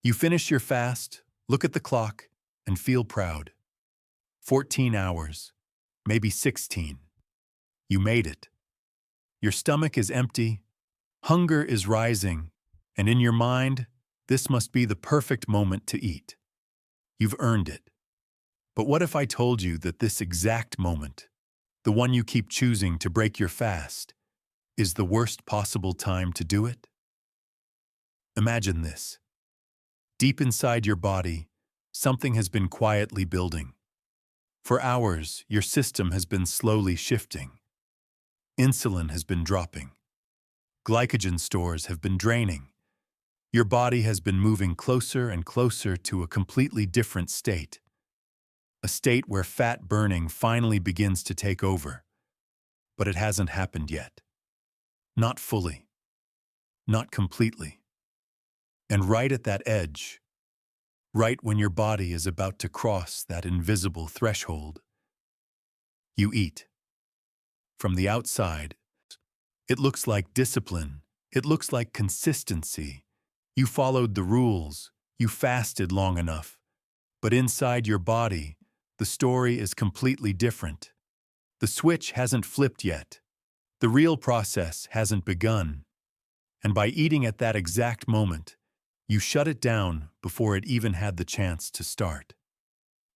You finish your fast, look at the clock, and feel proud. 14 hours, maybe 16. You made it. Your stomach is empty, hunger is rising, and in your mind, this must be the perfect moment to eat. You've earned it. But what if I told you that this exact moment, the one you keep choosing to break your fast, is the worst possible time to do it? Imagine this. Deep inside your body, something has been quietly building. For hours, your system has been slowly shifting. Insulin has been dropping. Glycogen stores have been draining. Your body has been moving closer and closer to a completely different state. A state where fat burning finally begins to take over. But it hasn't happened yet. Not fully. Not completely. And right at that edge, right when your body is about to cross that invisible threshold, you eat. From the outside, it looks like discipline. It looks like consistency. You followed the rules. You fasted long enough. But inside your body, the story is completely different. The switch hasn't flipped yet. The real process hasn't begun. And by eating at that exact moment, you shut it down before it even had the chance to start.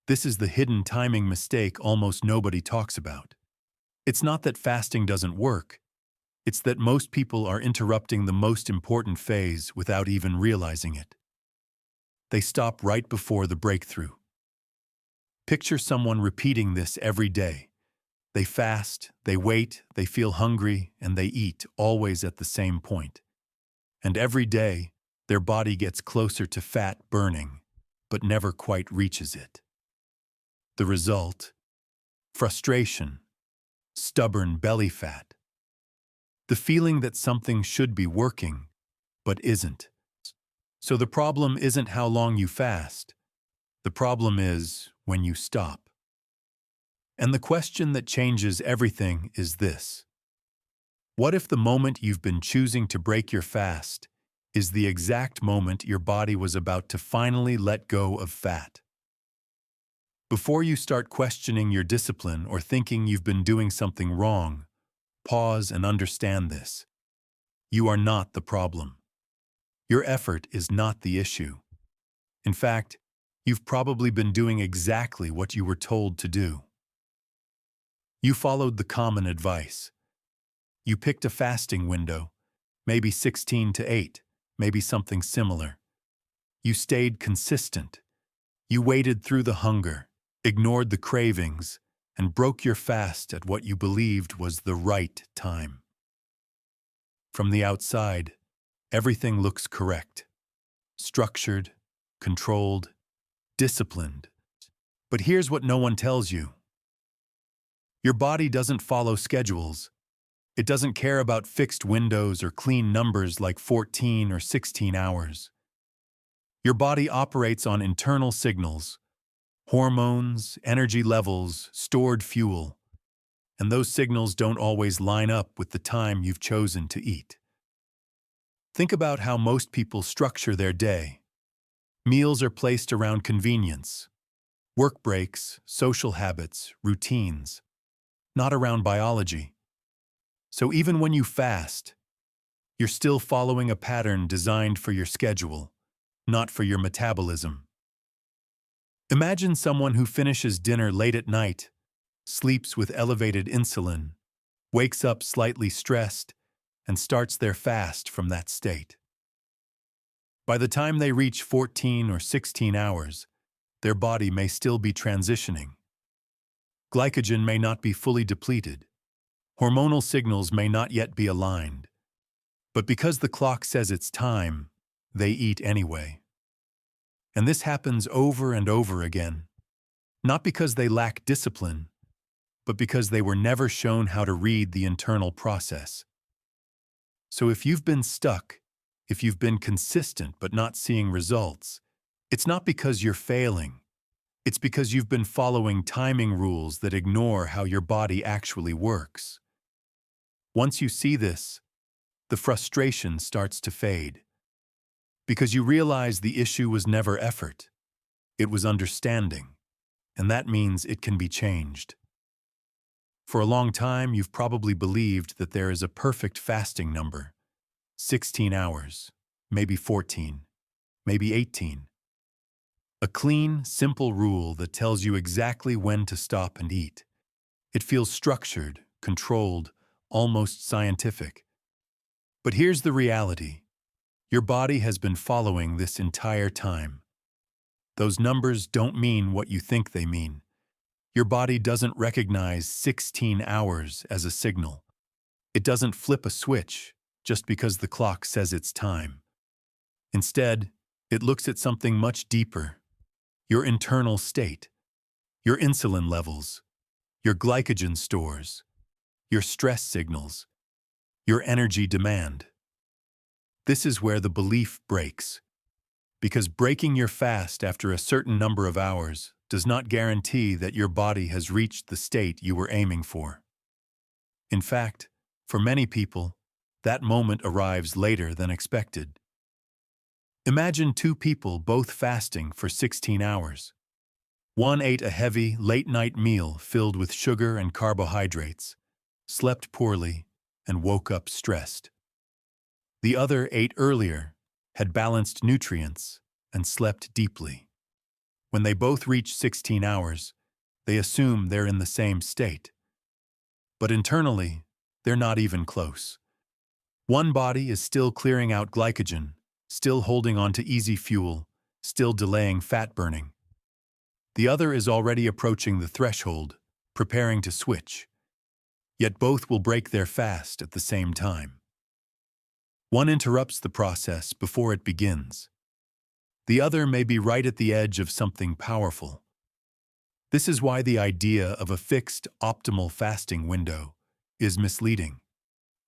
This is the hidden timing mistake almost nobody talks about. It's not that fasting doesn't work. It's that most people are interrupting the most important phase without even realizing it. They stop right before the breakthrough. Picture someone repeating this every day. They fast, they wait, they feel hungry, and they eat, always at the same point. And every day, their body gets closer to fat burning, but never quite reaches it. The result? Frustration, stubborn belly fat. The feeling that something should be working, but isn't. So the problem isn't how long you fast. The problem is when you stop. And the question that changes everything is this. What if the moment you've been choosing to break your fast is the exact moment your body was about to finally let go of fat? Before you start questioning your discipline or thinking you've been doing something wrong, pause and understand this. You are not the problem. Your effort is not the issue. In fact, you've probably been doing exactly what you were told to do. You followed the common advice. You picked a fasting window, maybe 16 to 8, maybe something similar. You stayed consistent. You waited through the hunger, ignored the cravings, and broke your fast at what you believed was the right time. From the outside, everything looks correct. Structured, controlled, disciplined. But here's what no one tells you. Your body doesn't follow schedules. It doesn't care about fixed windows or clean numbers like 14 or 16 hours. Your body operates on internal signals, hormones, energy levels, stored fuel, and those signals don't always line up with the time you've chosen to eat. Think about how most people structure their day. Meals are placed around convenience, work breaks, social habits, routines, not around biology. So even when you fast, you're still following a pattern designed for your schedule, not for your metabolism. Imagine someone who finishes dinner late at night, sleeps with elevated insulin, wakes up slightly stressed, and starts their fast from that state. By the time they reach 14 or 16 hours, their body may still be transitioning. Glycogen may not be fully depleted. Hormonal signals may not yet be aligned. But because the clock says it's time, they eat anyway. And this happens over and over again, not because they lack discipline, but because they were never shown how to read the internal process. So if you've been stuck, if you've been consistent but not seeing results, it's not because you're failing. It's because you've been following timing rules that ignore how your body actually works. Once you see this, the frustration starts to fade. Because you realize the issue was never effort. It was understanding, and that means it can be changed. For a long time, you've probably believed that there is a perfect fasting number, 16 hours, maybe 14, maybe 18. A clean, simple rule that tells you exactly when to stop and eat. It feels structured, controlled, almost scientific. But here's the reality. Your body has been following this entire time. Those numbers don't mean what you think they mean. Your body doesn't recognize 16 hours as a signal. It doesn't flip a switch just because the clock says it's time. Instead, it looks at something much deeper. Your internal state, your insulin levels, your glycogen stores, your stress signals, your energy demand. This is where the belief breaks. Because breaking your fast after a certain number of hours does not guarantee that your body has reached the state you were aiming for. In fact, for many people, that moment arrives later than expected. Imagine two people both fasting for 16 hours. One ate a heavy, late-night meal filled with sugar and carbohydrates, slept poorly, and woke up stressed. The other ate earlier, had balanced nutrients, and slept deeply. When they both reach 16 hours, they assume they're in the same state. But internally, they're not even close. One body is still clearing out glycogen, still holding on to easy fuel, still delaying fat burning. The other is already approaching the threshold, preparing to switch. Yet both will break their fast at the same time. One interrupts the process before it begins. The other may be right at the edge of something powerful. This is why the idea of a fixed, optimal fasting window is misleading.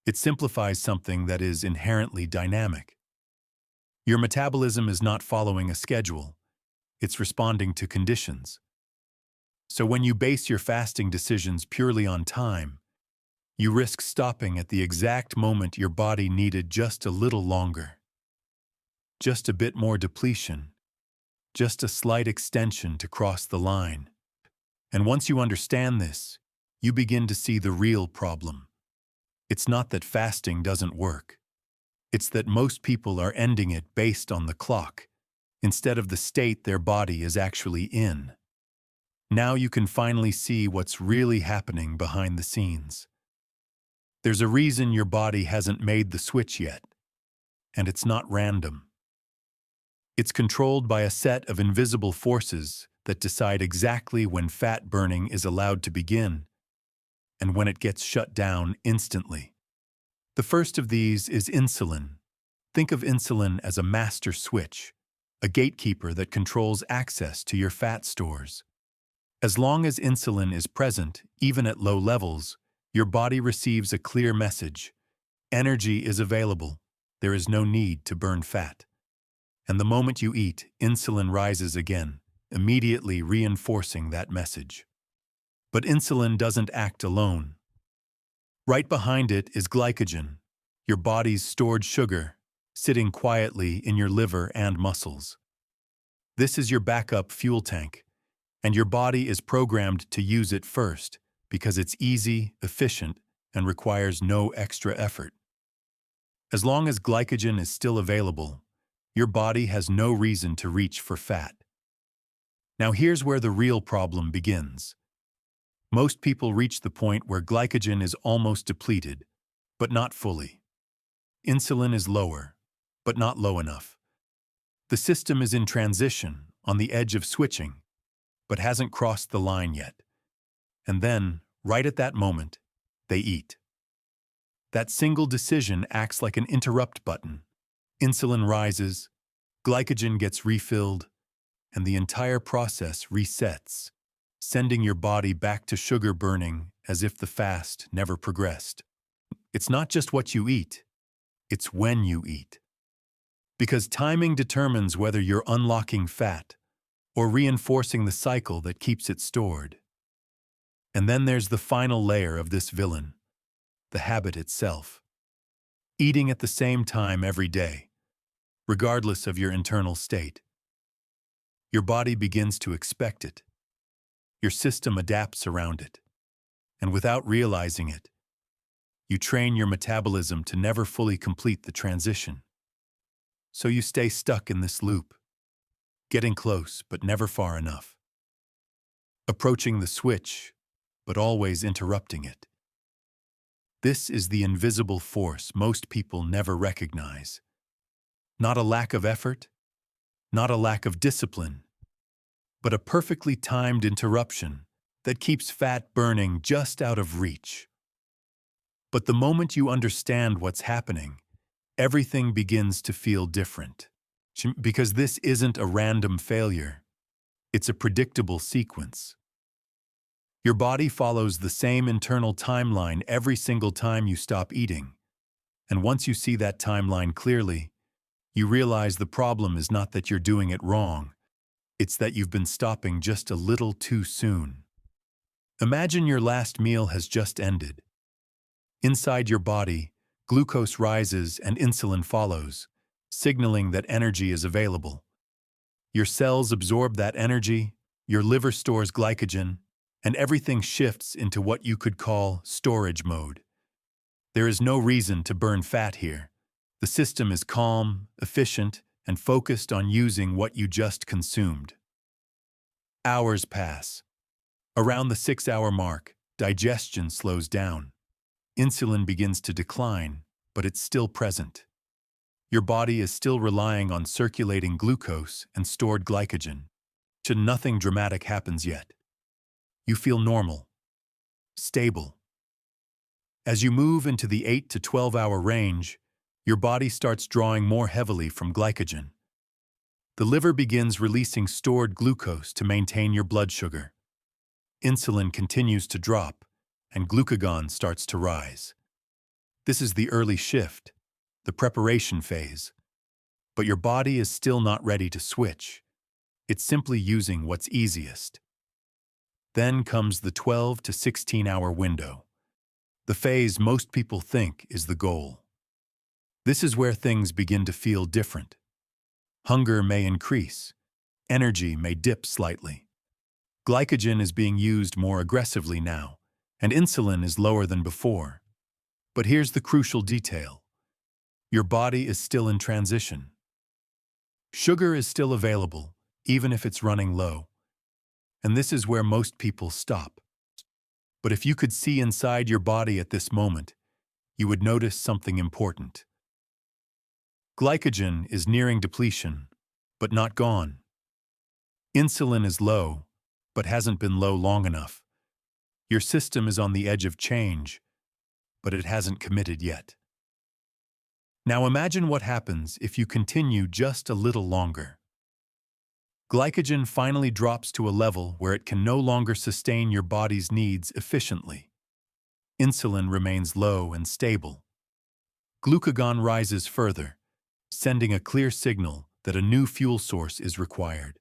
It simplifies something that is inherently dynamic. Your metabolism is not following a schedule. It's responding to conditions. So when you base your fasting decisions purely on time, you risk stopping at the exact moment your body needed just a little longer. Just a bit more depletion. Just a slight extension to cross the line. And once you understand this, you begin to see the real problem. It's not that fasting doesn't work. It's that most people are ending it based on the clock, instead of the state their body is actually in. Now you can finally see what's really happening behind the scenes. There's a reason your body hasn't made the switch yet, and it's not random. It's controlled by a set of invisible forces that decide exactly when fat burning is allowed to begin and when it gets shut down instantly. The first of these is insulin. Think of insulin as a master switch, a gatekeeper that controls access to your fat stores. As long as insulin is present, even at low levels, your body receives a clear message. Energy is available. There is no need to burn fat. And the moment you eat, insulin rises again, immediately reinforcing that message. But insulin doesn't act alone. Right behind it is glycogen, your body's stored sugar, sitting quietly in your liver and muscles. This is your backup fuel tank, and your body is programmed to use it first because it's easy, efficient, and requires no extra effort. As long as glycogen is still available, your body has no reason to reach for fat. Now here's where the real problem begins. Most people reach the point where glycogen is almost depleted, but not fully. Insulin is lower, but not low enough. The system is in transition, on the edge of switching, but hasn't crossed the line yet. And then, right at that moment, they eat. That single decision acts like an interrupt button. Insulin rises, glycogen gets refilled, and the entire process resets, sending your body back to sugar burning as if the fast never progressed. It's not just what you eat, it's when you eat. Because timing determines whether you're unlocking fat or reinforcing the cycle that keeps it stored. And then there's the final layer of this villain, the habit itself. Eating at the same time every day. regardless of your internal state. Your body begins to expect it. Your system adapts around it. And without realizing it, you train your metabolism to never fully complete the transition. So you stay stuck in this loop, getting close but never far enough, approaching the switch but always interrupting it. This is the invisible force most people never recognize. Not a lack of effort, not a lack of discipline, but a perfectly timed interruption that keeps fat burning just out of reach. But the moment you understand what's happening, everything begins to feel different. Because this isn't a random failure, it's a predictable sequence. Your body follows the same internal timeline every single time you stop eating. And once you see that timeline clearly, you realize the problem is not that you're doing it wrong, it's that you've been stopping just a little too soon. Imagine your last meal has just ended. Inside your body, glucose rises and insulin follows, signaling that energy is available. Your cells absorb that energy, your liver stores glycogen, and everything shifts into what you could call storage mode. There is no reason to burn fat here. The system is calm, efficient, and focused on using what you just consumed. Hours pass. Around the 6-hour mark, digestion slows down. Insulin begins to decline, but it's still present. Your body is still relying on circulating glucose and stored glycogen. Nothing dramatic happens yet. You feel normal, stable. As you move into the 8 to 12-hour range, your body starts drawing more heavily from glycogen. The liver begins releasing stored glucose to maintain your blood sugar. Insulin continues to drop, and glucagon starts to rise. This is the early shift, the preparation phase. But your body is still not ready to switch. It's simply using what's easiest. Then comes the 12 to 16-hour window. The phase most people think is the goal. This is where things begin to feel different. Hunger may increase. Energy may dip slightly. Glycogen is being used more aggressively now, and insulin is lower than before. But here's the crucial detail. Your body is still in transition. Sugar is still available, even if it's running low. And this is where most people stop. But if you could see inside your body at this moment, you would notice something important. Glycogen is nearing depletion, but not gone. Insulin is low, but hasn't been low long enough. Your system is on the edge of change, but it hasn't committed yet. Now imagine what happens if you continue just a little longer. Glycogen finally drops to a level where it can no longer sustain your body's needs efficiently. Insulin remains low and stable. Glucagon rises further, sending a clear signal that a new fuel source is required.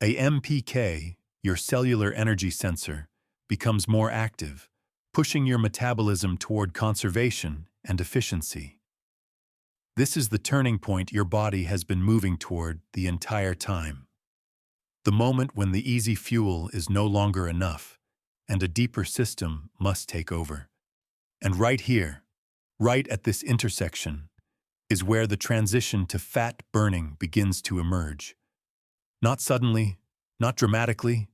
AMPK, your cellular energy sensor, becomes more active, pushing your metabolism toward conservation and efficiency. This is the turning point your body has been moving toward the entire time. The moment when the easy fuel is no longer enough, and a deeper system must take over. And right here, right at this intersection, is where the transition to fat burning begins to emerge. Not suddenly, not dramatically,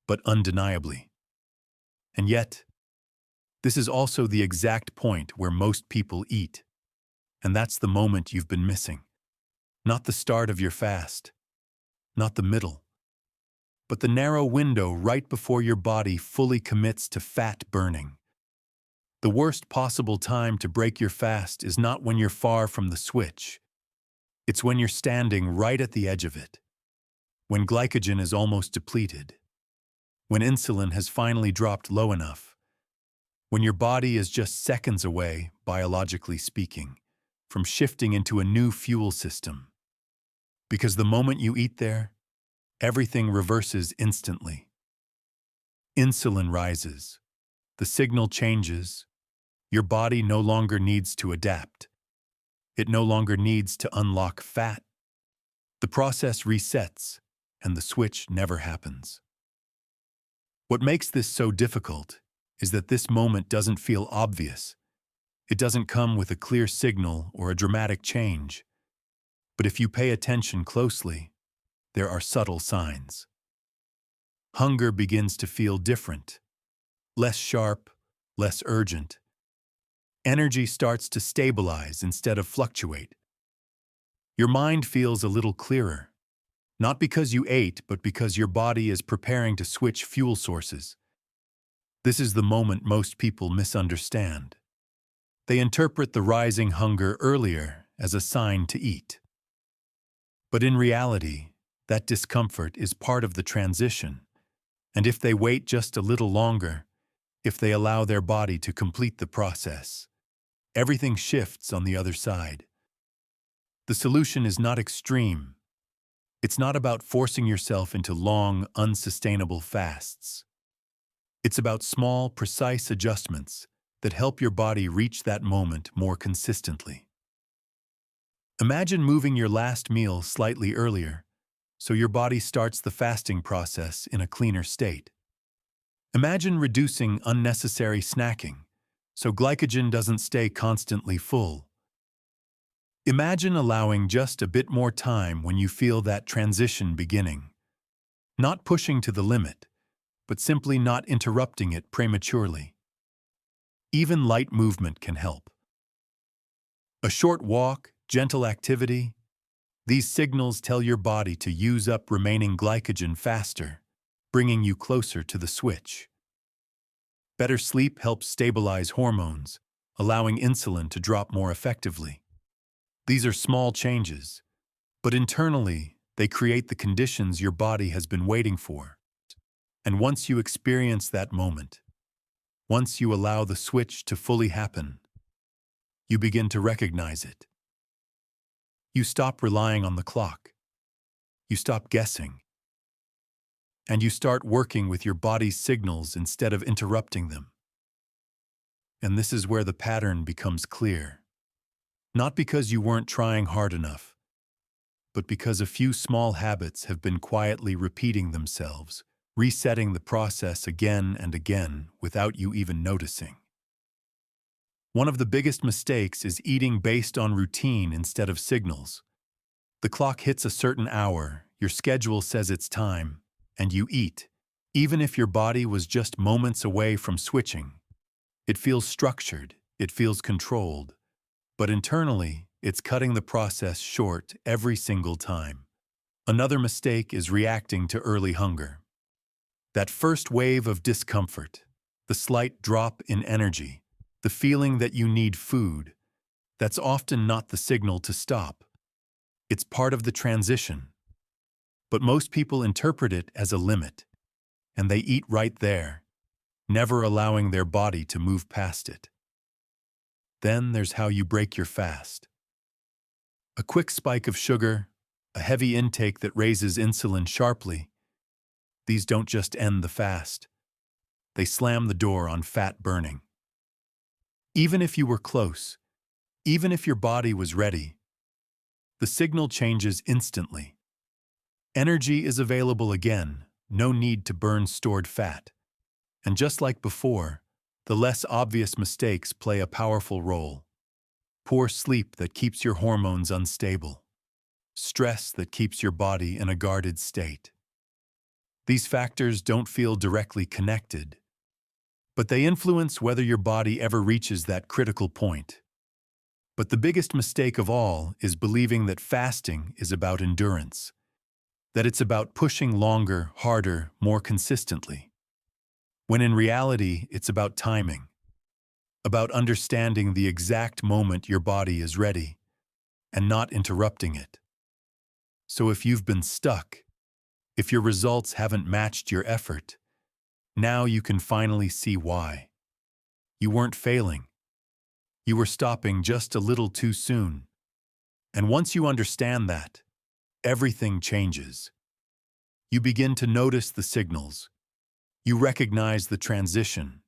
but undeniably. And yet, this is also the exact point where most people eat. And that's the moment you've been missing. Not the start of your fast, not the middle, but the narrow window right before your body fully commits to fat burning. The worst possible time to break your fast is not when you're far from the switch. It's when you're standing right at the edge of it, when glycogen is almost depleted, when insulin has finally dropped low enough, when your body is just seconds away, biologically speaking, from shifting into a new fuel system. Because the moment you eat there, everything reverses instantly. Insulin rises. The signal changes. Your body no longer needs to adapt. It no longer needs to unlock fat. The process resets, and the switch never happens. What makes this so difficult is that this moment doesn't feel obvious. It doesn't come with a clear signal or a dramatic change. But if you pay attention closely, there are subtle signs. Hunger begins to feel different, less sharp, less urgent. Energy starts to stabilize instead of fluctuate. Your mind feels a little clearer, not because you ate, but because your body is preparing to switch fuel sources. This is the moment most people misunderstand. They interpret the rising hunger earlier as a sign to eat. But in reality, that discomfort is part of the transition, and if they wait just a little longer, if they allow their body to complete the process, everything shifts on the other side. The solution is not extreme. It's not about forcing yourself into long, unsustainable fasts. It's about small, precise adjustments that help your body reach that moment more consistently. Imagine moving your last meal slightly earlier, so your body starts the fasting process in a cleaner state. Imagine reducing unnecessary snacking, so glycogen doesn't stay constantly full. Imagine allowing just a bit more time when you feel that transition beginning. Not pushing to the limit, but simply not interrupting it prematurely. Even light movement can help. A short walk, gentle activity, these signals tell your body to use up remaining glycogen faster, bringing you closer to the switch. Better sleep helps stabilize hormones, allowing insulin to drop more effectively. These are small changes, but internally, they create the conditions your body has been waiting for. And once you experience that moment, once you allow the switch to fully happen, you begin to recognize it. You stop relying on the clock. You stop guessing. And you start working with your body's signals instead of interrupting them. And this is where the pattern becomes clear. Not because you weren't trying hard enough, but because a few small habits have been quietly repeating themselves, resetting the process again and again without you even noticing. One of the biggest mistakes is eating based on routine instead of signals. The clock hits a certain hour, your schedule says it's time, and you eat, even if your body was just moments away from switching. It feels structured, it feels controlled, but internally, it's cutting the process short every single time. Another mistake is reacting to early hunger. That first wave of discomfort, the slight drop in energy, the feeling that you need food, that's often not the signal to stop. It's part of the transition. But most people interpret it as a limit, and they eat right there, never allowing their body to move past it. Then there's how you break your fast. A quick spike of sugar, a heavy intake that raises insulin sharply, these don't just end the fast. They slam the door on fat burning. Even if you were close, even if your body was ready, the signal changes instantly. Energy is available again, no need to burn stored fat. And just like before, the less obvious mistakes play a powerful role. Poor sleep that keeps your hormones unstable. Stress that keeps your body in a guarded state. These factors don't feel directly connected, but they influence whether your body ever reaches that critical point. But the biggest mistake of all is believing that fasting is about endurance, that it's about pushing longer, harder, more consistently, when in reality it's about timing, about understanding the exact moment your body is ready, and not interrupting it. So if you've been stuck, if your results haven't matched your effort, now you can finally see why. You weren't failing. You were stopping just a little too soon. And once you understand that, everything changes. You begin to notice the signals. You recognize the transition.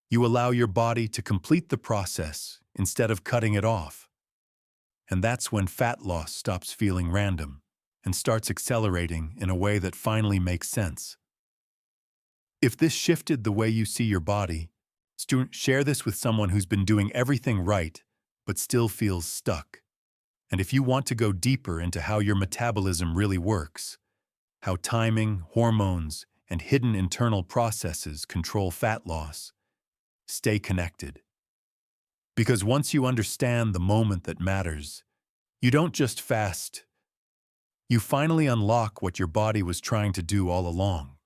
You allow your body to complete the process instead of cutting it off. And that's when fat loss stops feeling random and starts accelerating in a way that finally makes sense. If this shifted the way you see your body, share this with someone who's been doing everything right but still feels stuck. And if you want to go deeper into how your metabolism really works, how timing, hormones, and hidden internal processes control fat loss, stay connected. Because once you understand the moment that matters, you don't just fast, you finally unlock what your body was trying to do all along.